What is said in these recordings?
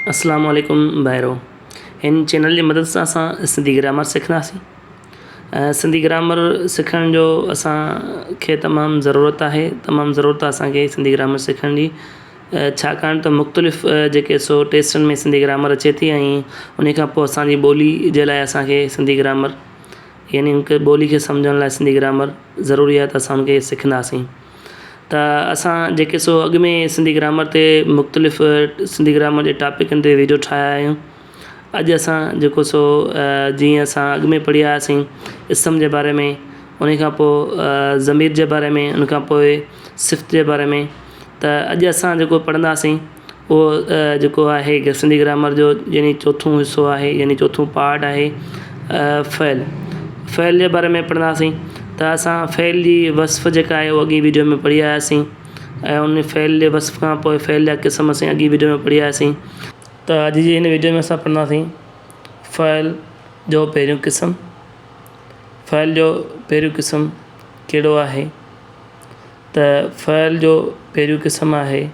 अस्सलाम वालेकुम भाइरो। इन चैनल की मदद से असां सिंधी ग्रामर सीखंदासीं। सिंधी ग्रामर सिखण जो असांखे तमामु ज़रूरत आहे, तमामु ज़रूरत आहे असांखे सिंधी ग्रामर सिखण जी। छाकाणि त मुख़्तलिफ़ जेके सो टेस्टनि में सिंधी ग्रामर अचे थी ऐं उन खां पोइ असांजी ॿोली जे लाइ असांखे सिंधी ग्रामर यानी उनखे ॿोली खे सम्झण लाइ सिंधी ग्रामर ज़रूरी आहे, त असां उनखे सिखंदासीं। त असां जेके सो अॻु में सिंधी ग्रामर ते मुख़्तलिफ़ सिंधी ग्रामर जे टॉपिकनि ते वीडियो ठाहिया आहियूं। अॼु असां जेको सो जीअं असां अॻु में पढ़ी आयासीं इस्म जे बारे में, उन खां पोइ ज़मीर जे बारे में, उन खां पोइ सिफ़्त जे बारे में। त अॼु असां जेको पढ़ंदासीं उहो जेको आहे सिंधी ग्रामर जो यानी चोथों हिसो आहे, यानी चोथों पार्ट आहे फ़इल। फ़इल जे बारे में पढ़ंदासीं। त असां फ़इल जी वस्फ़ जेका आहे उहा अॻी वीडियो में पढ़ी आयासीं ऐं उन फ़इल जे वस्फ़ खां पोइ फ़इल जा क़िस्म असां अॻी वीडियो में पढ़ी आयासीं। त अॼु जी हिन वीडियो में असां पढ़ंदासीं फ़इल जो पहिरियों क़िस्म। फ़इल जो पहिरियों क़िस्म कहिड़ो आहे? त फ़इल जो पहिरियों क़िस्म आहे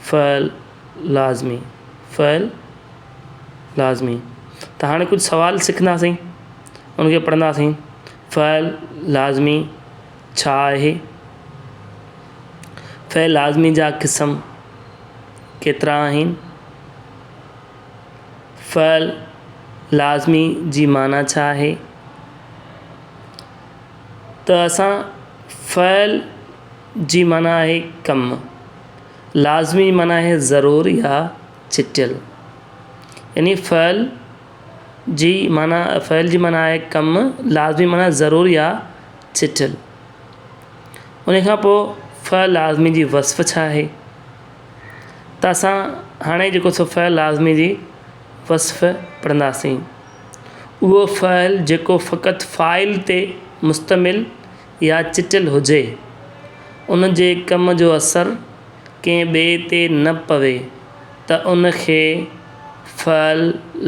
फ़इल लाज़मी। फ़इल लाज़मी। त हाणे कुझु सवाल सिखंदासीं, उनखे पढ़ंदासीं। फ़इल लाज़मी छा आहे? फ़इल लाज़मी जा क़िस्म केतिरा आहिनि? फ़इल लाज़मी जी माना छा आहे? त असां फ़इल जी माना आहे कम, लाज़मी माना आहे ज़रूर या चिटियल। यानी फ़इल जी माना आहे कम, लाज़मी माना ज़रूर या चिटियल। उन खां पोइ फ़इल लाज़मी जी वस्फ़ छा आहे? त असां हाणे जेको सो फ़इल लाज़मी जी वस्फ़ पढ़ंदासीं। उहो फ़इल जेको फ़क़ति फ़ाइल ते मुश्तमिल या चिटियल हुजे, उन जे कम जो असरु कंहिं ॿिए ते न पवे, त उनखे फ़इल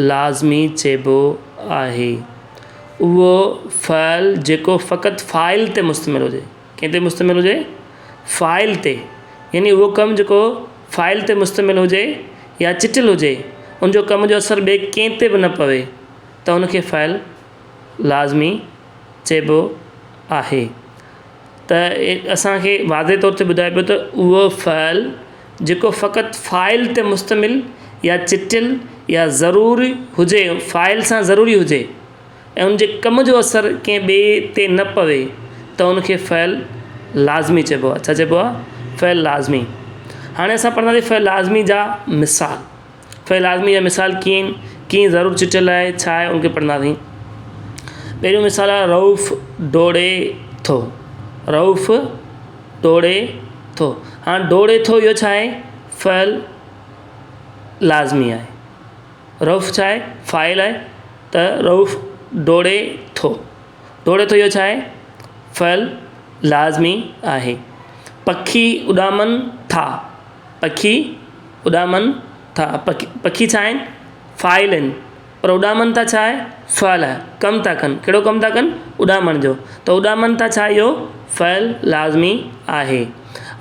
लाज़मी चइबो आहे। उहो फ़इल जेको फ़क़ति फ़ाइल ते मुश्तमिल हुजे, कंहिं ते मुश्तमिल हुजे? फ़ाइल ते। यानी उहो कमु जेको फ़ाइल ते मुश्तमिल हुजे या चिटियल हुजे, उनजो कम जो असरु ॿिए कंहिं ते बि न पवे, त उनखे फ़इल लाज़मी चइबो आहे। त असांखे वाज़े तौर ते ॿुधाए पियो त उहो फ़इल जेको फ़क़ति फ़ाइल ते मुश्तमिल या चिटियल या ज़रूरी हुजे, फ़ाइल सां ज़रूरी हुजे ऐं उनजे कम जो असरु कंहिं ॿिए ते न पवे, त उनखे फ़इल लाज़मी चइबो आहे। छा चइबो आहे? फ़इल लाज़मी। हाणे असां पढ़ंदासीं फ़इल लाज़मी जा मिसाल। फ़इल लाज़मी जा मिसाल कीअं ज़रूरु चिटियल आहे, छा आहे, उनखे पढ़ंदासीं। पहिरियों मिसाल आहे रऊफ़ डोड़े थो। रऊफ़ डोड़े थो। हाणे डोड़े थो इहो छा आहे? फ़इल लाज़मी आहे। रऊफ़ छा आहे? फ़ाइल आहे। त रऊफ़ डोड़े थो। डोड़े थो इहो छा आहे? फ़इल लाज़मी आहे। पखी उॾामनि था। पखी उॾामनि था। पखी छा आहिनि? फ़ाइल आहिनि, पर उॾामनि था छा आहे? फ़इल आहे। कमु था कनि। कहिड़ो कमु था कनि? उॾामण जो। त उॾामनि था छा इहो? फ़इल लाज़मी आहे।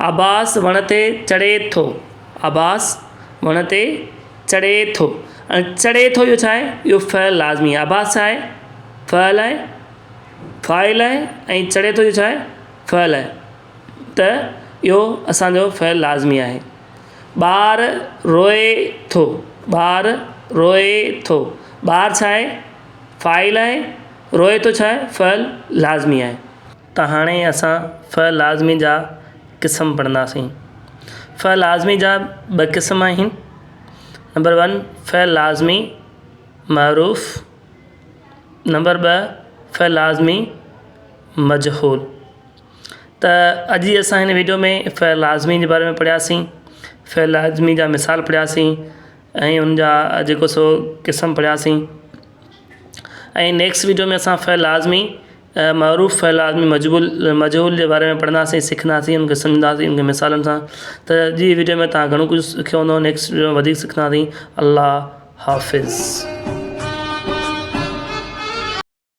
अब्बास वण ते चढ़े थो। अब्बास वण ते चढ़े थो। ऐं चढ़े थो इहो छा आहे? इहो फ़इल लाज़मी आहे। अब्बास छा आहे? फ़इल आहे, फ़ाइल आहे ऐं चढ़े थो इहो छा आहे? फ़इल आहे। त इहो असांजो फ़इल लाज़मी आहे। ॿार रोए थो। ॿार रोए थो। ॿार छा आहे? फ़ाइल आहे। रोए थो छा आहे? फ़इल लाज़मी आहे। त हाणे असां फ़इल लाज़मी जा क़िस्म पढ़ंदासीं। फ़इल लाज़मी जा ॿ क़िस्म आहिनि। नंबर 1 फ़इल लाज़मी मअरूफ़। नंबर 2 फ़इल लाज़मी मजहूल। त अॼु जी असां हिन वीडियो में फ़इल लाज़मी जे बारे में पढ़ियासीं, फ़इल लाज़मी जा मिसाल पढ़ियासीं ऐं उनजा जेको सो क़िस्म पढ़ियासीं। ऐं नेक्स्ट वीडियो में असां फ़इल लाज़मी मअरूफ़, फ़इल लाज़मी मजहूल जे बारे में पढ़ंदासीं, सिखंदासीं, उनखे सम्झंदासीं उनखे मिसालनि सां। त अॼु जी वीडियो में तव्हां घणो कुझु सिखियो हूंदो। नेक्स्ट वीडियो में वधीक सिखंदासीं। अल्लाह हाफ़िज़।